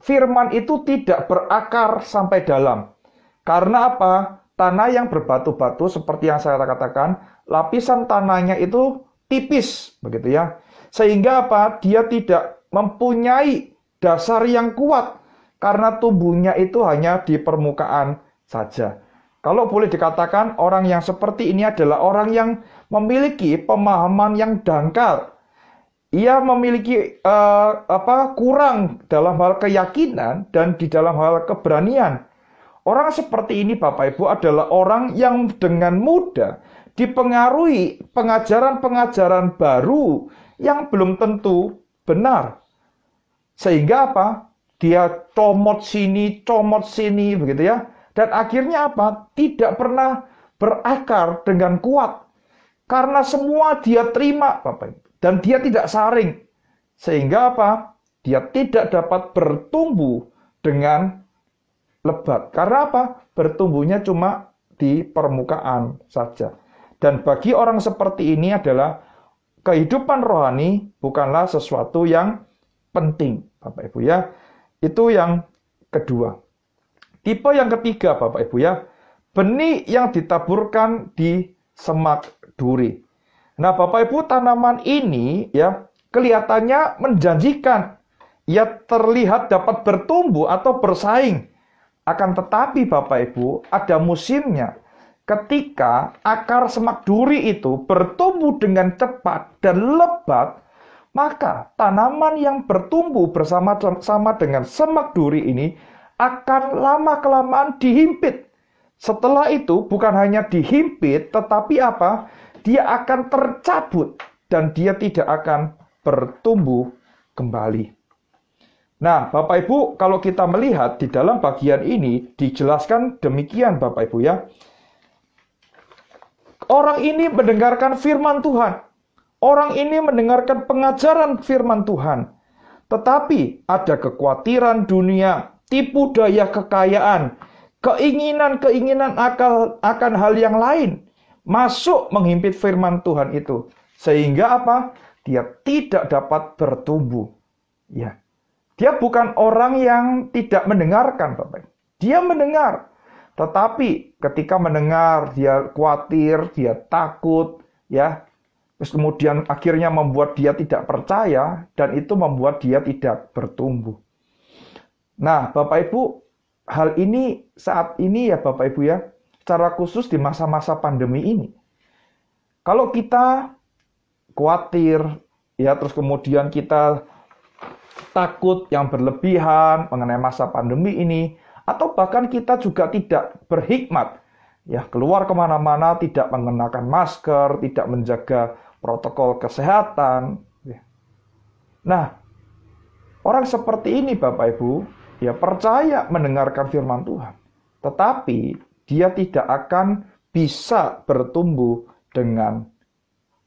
Speaker 1: firman itu tidak berakar sampai dalam. Karena apa? Tanah yang berbatu-batu seperti yang saya katakan, lapisan tanahnya itu tipis, begitu ya. Sehingga apa? Dia tidak mempunyai dasar yang kuat karena tumbuhnya itu hanya di permukaan saja. Kalau boleh dikatakan orang yang seperti ini adalah orang yang memiliki pemahaman yang dangkal. Ia memiliki kurang dalam hal keyakinan dan di dalam hal keberanian. Orang seperti ini Bapak Ibu adalah orang yang dengan mudah dipengaruhi pengajaran-pengajaran baru yang belum tentu benar. Sehingga apa? Dia comot sini begitu ya. Dan akhirnya apa? Tidak pernah berakar dengan kuat. Karena semua dia terima Bapak Ibu. Dan dia tidak saring. Sehingga apa? Dia tidak dapat bertumbuh dengan lebat. Karena apa? Bertumbuhnya cuma di permukaan saja. Dan bagi orang seperti ini adalah kehidupan rohani bukanlah sesuatu yang penting, Bapak Ibu ya. Itu yang kedua. Tipe yang ketiga, Bapak Ibu ya, benih yang ditaburkan di semak duri. Nah, Bapak Ibu, tanaman ini ya kelihatannya menjanjikan. Ia terlihat dapat bertumbuh atau bersaing. Akan tetapi Bapak Ibu, ada musimnya. Ketika akar semak duri itu bertumbuh dengan cepat dan lebat, maka tanaman yang bertumbuh bersama-sama dengan semak duri ini akan lama-kelamaan dihimpit. Setelah itu bukan hanya dihimpit, tetapi apa? Dia akan tercabut dan dia tidak akan bertumbuh kembali. Nah, Bapak Ibu, kalau kita melihat di dalam bagian ini dijelaskan demikian Bapak Ibu ya. Orang ini mendengarkan firman Tuhan. Orang ini mendengarkan pengajaran firman Tuhan. Tetapi ada kekhawatiran dunia, tipu daya kekayaan, keinginan-keinginan akan hal yang lain masuk menghimpit firman Tuhan itu. Sehingga apa? Dia tidak dapat bertumbuh. Ya. Dia bukan orang yang tidak mendengarkan, Bapak. Dia mendengar. Tetapi ketika mendengar, dia khawatir, dia takut, ya. Terus kemudian akhirnya membuat dia tidak percaya, dan itu membuat dia tidak bertumbuh. Nah, Bapak Ibu, hal ini saat ini ya Bapak Ibu ya, secara khusus di masa-masa pandemi ini. Kalau kita khawatir, ya terus kemudian kita takut yang berlebihan mengenai masa pandemi ini, atau bahkan kita juga tidak berhikmat, ya keluar kemana-mana tidak mengenakan masker, tidak menjaga protokol kesehatan. Nah, orang seperti ini Bapak Ibu, ya percaya mendengarkan firman Tuhan, tetapi dia tidak akan bisa bertumbuh dengan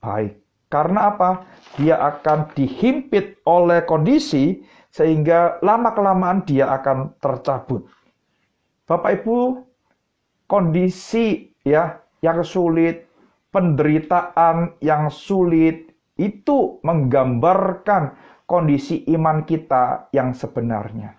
Speaker 1: baik. Karena apa? Dia akan dihimpit oleh kondisi sehingga lama-kelamaan dia akan tercabut. Bapak Ibu, kondisi ya yang sulit, penderitaan yang sulit itu menggambarkan kondisi iman kita yang sebenarnya.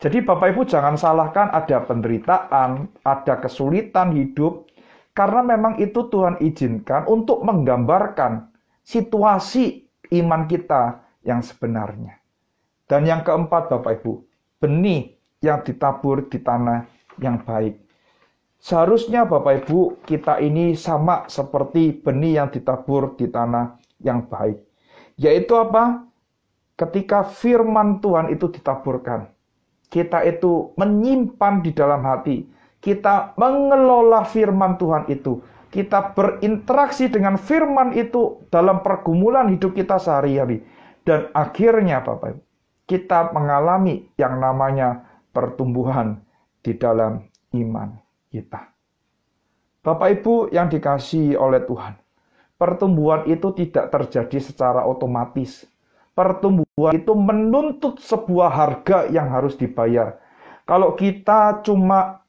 Speaker 1: Jadi Bapak Ibu jangan salahkan ada penderitaan, ada kesulitan hidup, karena memang itu Tuhan izinkan untuk menggambarkan situasi iman kita yang sebenarnya. Dan yang keempat Bapak Ibu, benih yang ditabur di tanah yang baik. Seharusnya Bapak Ibu kita ini sama seperti benih yang ditabur di tanah yang baik. Yaitu apa? Ketika firman Tuhan itu ditaburkan, kita itu menyimpan di dalam hati, kita mengelola firman Tuhan itu, kita berinteraksi dengan firman itu dalam pergumulan hidup kita sehari-hari. Dan akhirnya Bapak Ibu, kita mengalami yang namanya pertumbuhan di dalam iman kita. Bapak Ibu yang dikasihi oleh Tuhan, pertumbuhan itu tidak terjadi secara otomatis. Pertumbuhan itu menuntut sebuah harga yang harus dibayar. Kalau kita cuma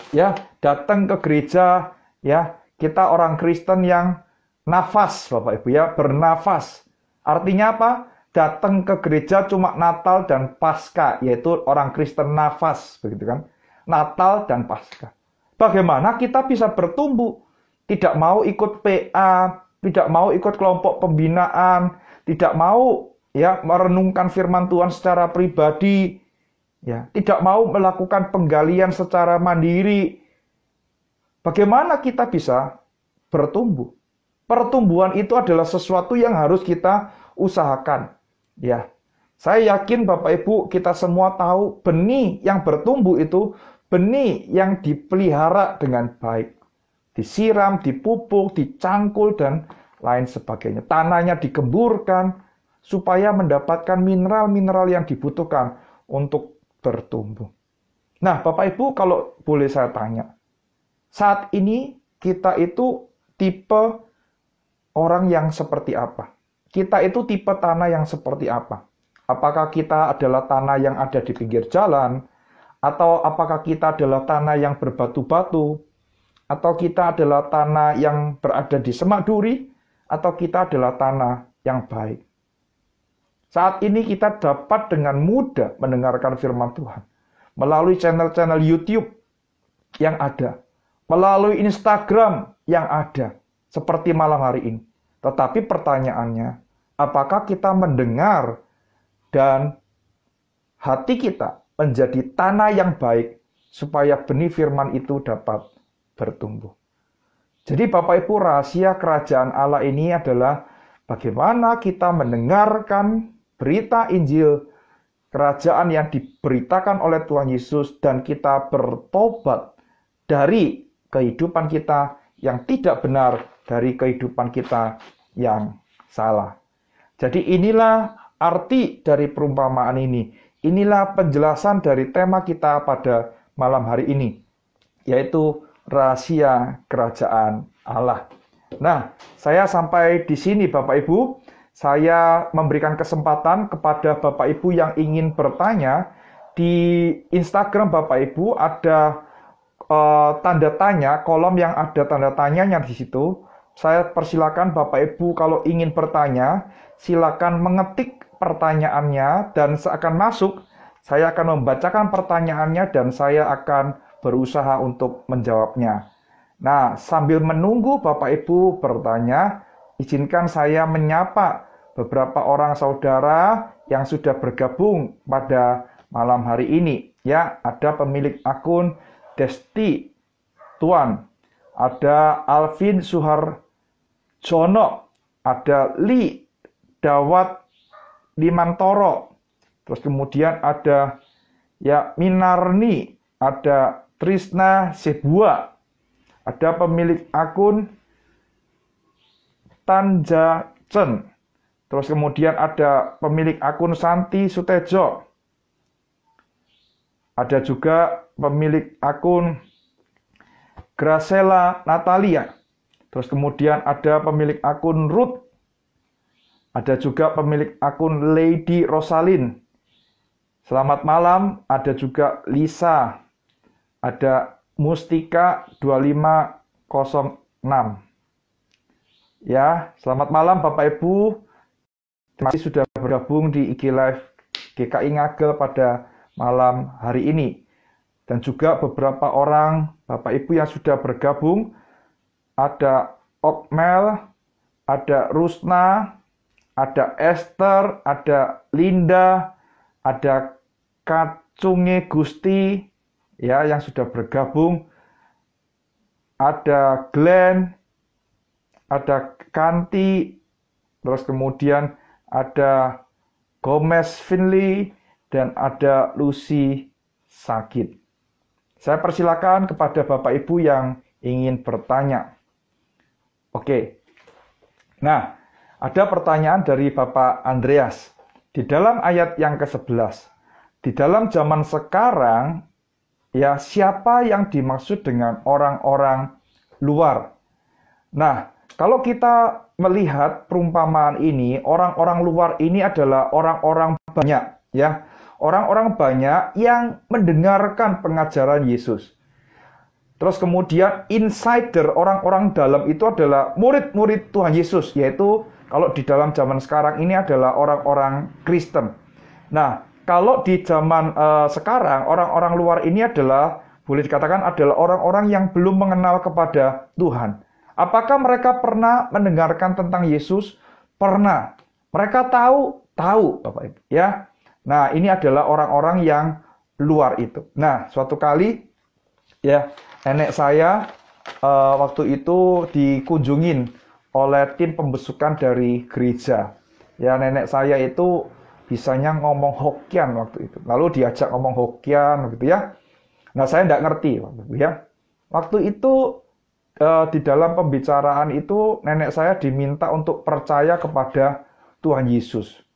Speaker 1: ya datang ke gereja, ya kita orang Kristen yang nafas, Bapak Ibu ya, bernafas. Artinya apa? Datang ke gereja cuma Natal dan Paskah, yaitu orang Kristen nafas, begitu kan? Natal dan Paskah. Bagaimana kita bisa bertumbuh? Tidak mau ikut PA, tidak mau ikut kelompok pembinaan, tidak mau ya merenungkan firman Tuhan secara pribadi, ya, tidak mau melakukan penggalian secara mandiri. Bagaimana kita bisa bertumbuh? Pertumbuhan itu adalah sesuatu yang harus kita usahakan. Ya, saya yakin Bapak Ibu kita semua tahu benih yang bertumbuh itu benih yang dipelihara dengan baik. Disiram, dipupuk, dicangkul, dan lain sebagainya. Tanahnya digemburkan supaya mendapatkan mineral-mineral yang dibutuhkan untuk bertumbuh. Nah, Bapak Ibu, kalau boleh saya tanya, saat ini kita itu tipe orang yang seperti apa? Kita itu tipe tanah yang seperti apa? Apakah kita adalah tanah yang ada di pinggir jalan? Atau apakah kita adalah tanah yang berbatu-batu? Atau kita adalah tanah yang berada di semak duri? Atau kita adalah tanah yang baik? Saat ini kita dapat dengan mudah mendengarkan firman Tuhan melalui channel-channel YouTube yang ada, melalui Instagram yang ada, seperti malam hari ini. Tetapi pertanyaannya, apakah kita mendengar dan hati kita menjadi tanah yang baik supaya benih firman itu dapat bertumbuh? Jadi Bapak Ibu, rahasia kerajaan Allah ini adalah bagaimana kita mendengarkan berita Injil kerajaan yang diberitakan oleh Tuhan Yesus dan kita bertobat dari kehidupan kita yang tidak benar, dari kehidupan kita yang salah. Jadi inilah arti dari perumpamaan ini. Inilah penjelasan dari tema kita pada malam hari ini, yaitu rahasia kerajaan Allah. Nah, saya sampai di sini Bapak Ibu. Saya memberikan kesempatan kepada Bapak Ibu yang ingin bertanya. Di Instagram Bapak Ibu ada tanda tanya, kolom yang ada tanda tanyanya di situ. Saya persilakan Bapak Ibu kalau ingin bertanya, silakan mengetik pertanyaannya dan seakan masuk, saya akan membacakan pertanyaannya dan saya akan berusaha untuk menjawabnya. Nah, sambil menunggu Bapak Ibu bertanya, izinkan saya menyapa beberapa orang saudara yang sudah bergabung pada malam hari ini. Ya, ada pemilik akun Desti Tuan, ada Alvin Suharjono, ada Li Dawat Limantoro, terus kemudian ada ya Minarni, ada Trisna Sebua, ada pemilik akun Tanja Chen. Terus kemudian ada pemilik akun Santi Sutejo. Ada juga pemilik akun Gracela Natalia. Terus kemudian ada pemilik akun Ruth. Ada juga pemilik akun Lady Rosalin. Selamat malam, ada juga Lisa. ada Mustika 2506. Ya, selamat malam Bapak Ibu. Terima kasih sudah bergabung di IG Live GKI Ngagel pada malam hari ini. Dan juga beberapa orang Bapak Ibu yang sudah bergabung. Ada Okmel, ada Rusna, ada Esther, ada Linda, ada Kacunge Gusti, ya, yang sudah bergabung. Ada Glenn, ada Kanti, terus kemudian ada Gomez Finley, dan ada Lucy Sakit. Saya persilakan kepada Bapak Ibu yang ingin bertanya. Oke. Nah, ada pertanyaan dari Bapak Andreas. Di dalam ayat yang ke-11, di dalam zaman sekarang, ya, siapa yang dimaksud dengan orang-orang luar? Nah, kalau kita melihat perumpamaan ini, orang-orang luar ini adalah orang-orang banyak, ya. Orang-orang banyak yang mendengarkan pengajaran Yesus. Terus kemudian insider, orang-orang dalam itu adalah murid-murid Tuhan Yesus, yaitu kalau di dalam zaman sekarang ini adalah orang-orang Kristen. Nah, kalau di zaman sekarang, orang-orang luar ini adalah, boleh dikatakan adalah orang-orang yang belum mengenal kepada Tuhan. Apakah mereka pernah mendengarkan tentang Yesus? Pernah. Mereka tahu Bapak Ibu, ya. Nah, ini adalah orang-orang yang luar itu. Nah, suatu kali, ya, nenek saya waktu itu dikunjungin oleh tim pembesukan dari gereja. Ya, nenek saya itu bisanya ngomong Hokkian waktu itu. Lalu diajak ngomong Hokkian, gitu ya. Nah, saya nggak ngerti waktu itu, ya. Waktu itu di dalam pembicaraan itu nenek saya diminta untuk percaya kepada Tuhan Yesus.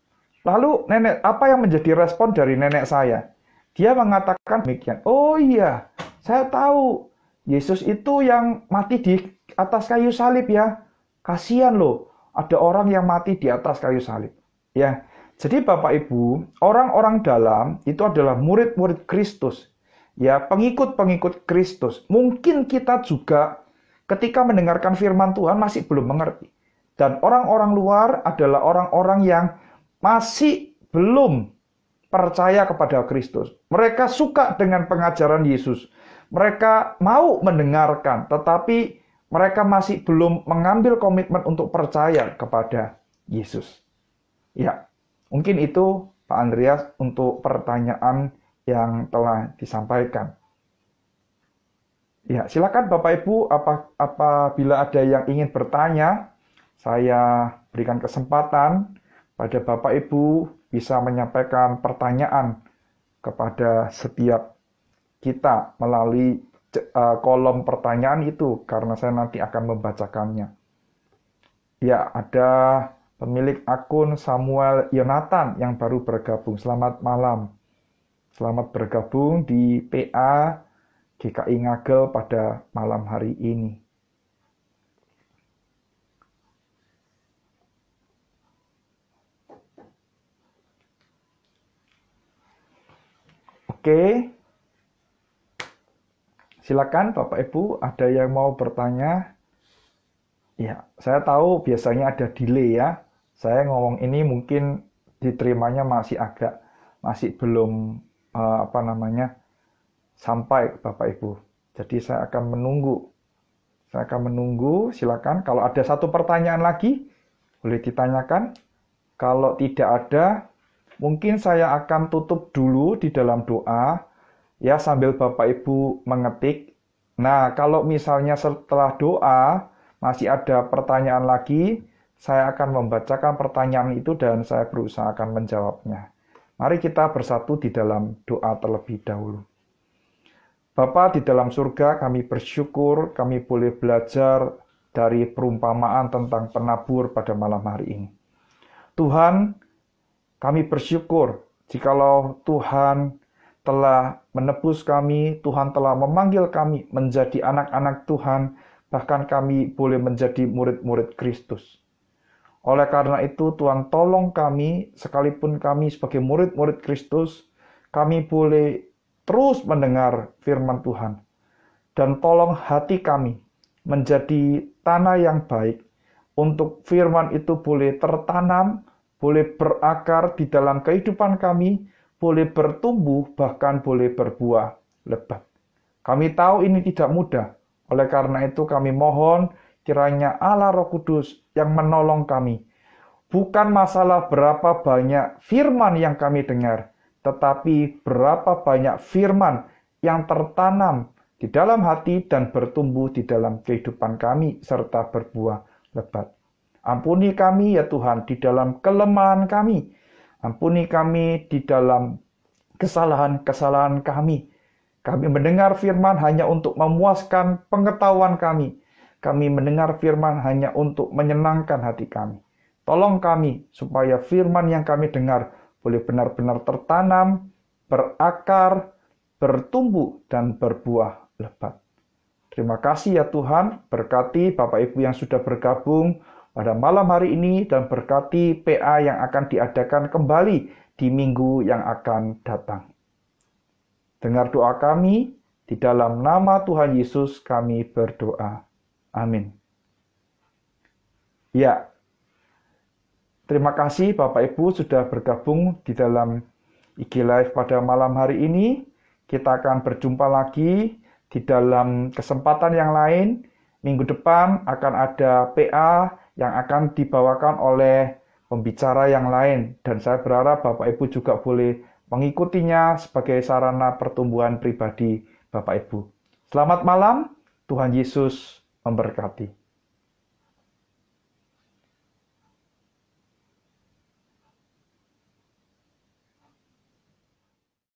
Speaker 1: Lalu apa yang menjadi respon dari nenek saya? Dia mengatakan demikian, oh iya, saya tahu Yesus itu yang mati di atas kayu salib, ya. Kasihan loh, ada orang yang mati di atas kayu salib. Ya, jadi Bapak Ibu, orang-orang dalam itu adalah murid-murid Kristus. Ya, pengikut-pengikut Kristus. Mungkin kita juga ketika mendengarkan firman Tuhan masih belum mengerti. Dan orang-orang luar adalah orang-orang yang masih belum percaya kepada Kristus. Mereka suka dengan pengajaran Yesus. Mereka mau mendengarkan, tetapi mereka masih belum mengambil komitmen untuk percaya kepada Yesus. Ya, mungkin itu Pak Andreas untuk pertanyaan yang telah disampaikan. Ya, silakan Bapak Ibu, apabila ada yang ingin bertanya, saya berikan kesempatan pada Bapak Ibu bisa menyampaikan pertanyaan kepada setiap kita melalui kolom pertanyaan itu, karena saya nanti akan membacakannya. Ya, ada pemilik akun Samuel Yonatan yang baru bergabung. Selamat malam. Selamat bergabung di PA GKI Ngagel pada malam hari ini. Oke. Silakan Bapak Ibu, ada yang mau bertanya? Ya, saya tahu biasanya ada delay, ya. Saya ngomong ini mungkin diterimanya masih belum sampai Bapak Ibu. Jadi saya akan menunggu. Silakan kalau ada satu pertanyaan lagi boleh ditanyakan. Kalau tidak ada, mungkin saya akan tutup dulu di dalam doa, ya, sambil Bapak Ibu mengetik. Nah, kalau misalnya setelah doa masih ada pertanyaan lagi, saya akan membacakan pertanyaan itu dan saya berusaha akan menjawabnya. Mari kita bersatu di dalam doa terlebih dahulu. Bapa di dalam surga, kami bersyukur kami boleh belajar dari perumpamaan tentang penabur pada malam hari ini. Tuhan, kami bersyukur jikalau Tuhan telah menebus kami, Tuhan telah memanggil kami menjadi anak-anak Tuhan, bahkan kami boleh menjadi murid-murid Kristus. Oleh karena itu, Tuhan tolong kami, sekalipun kami sebagai murid-murid Kristus, kami boleh terus mendengar firman Tuhan. Dan tolong hati kami menjadi tanah yang baik untuk firman itu boleh tertanam, boleh berakar di dalam kehidupan kami, boleh bertumbuh, bahkan boleh berbuah lebat. Kami tahu ini tidak mudah, oleh karena itu kami mohon kiranya Allah Roh Kudus yang menolong kami. Bukan masalah berapa banyak firman yang kami dengar, tetapi berapa banyak firman yang tertanam di dalam hati dan bertumbuh di dalam kehidupan kami serta berbuah lebat. Ampuni kami ya Tuhan di dalam kelemahan kami. Ampuni kami di dalam kesalahan-kesalahan kami. Kami mendengar firman hanya untuk memuaskan pengetahuan kami. Kami mendengar firman hanya untuk menyenangkan hati kami. Tolong kami supaya firman yang kami dengar boleh benar-benar tertanam, berakar, bertumbuh, dan berbuah lebat. Terima kasih ya Tuhan, berkati Bapak Ibu yang sudah bergabung pada malam hari ini dan berkati PA yang akan diadakan kembali di minggu yang akan datang. Dengar doa kami, di dalam nama Tuhan Yesus kami berdoa. Amin. Ya, terima kasih Bapak Ibu sudah bergabung di dalam IG Live pada malam hari ini. Kita akan berjumpa lagi di dalam kesempatan yang lain. Minggu depan akan ada PA yang akan dibawakan oleh pembicara yang lain. Dan saya berharap Bapak Ibu juga boleh mengikutinya sebagai sarana pertumbuhan pribadi Bapak Ibu. Selamat malam, Tuhan Yesus memberkati.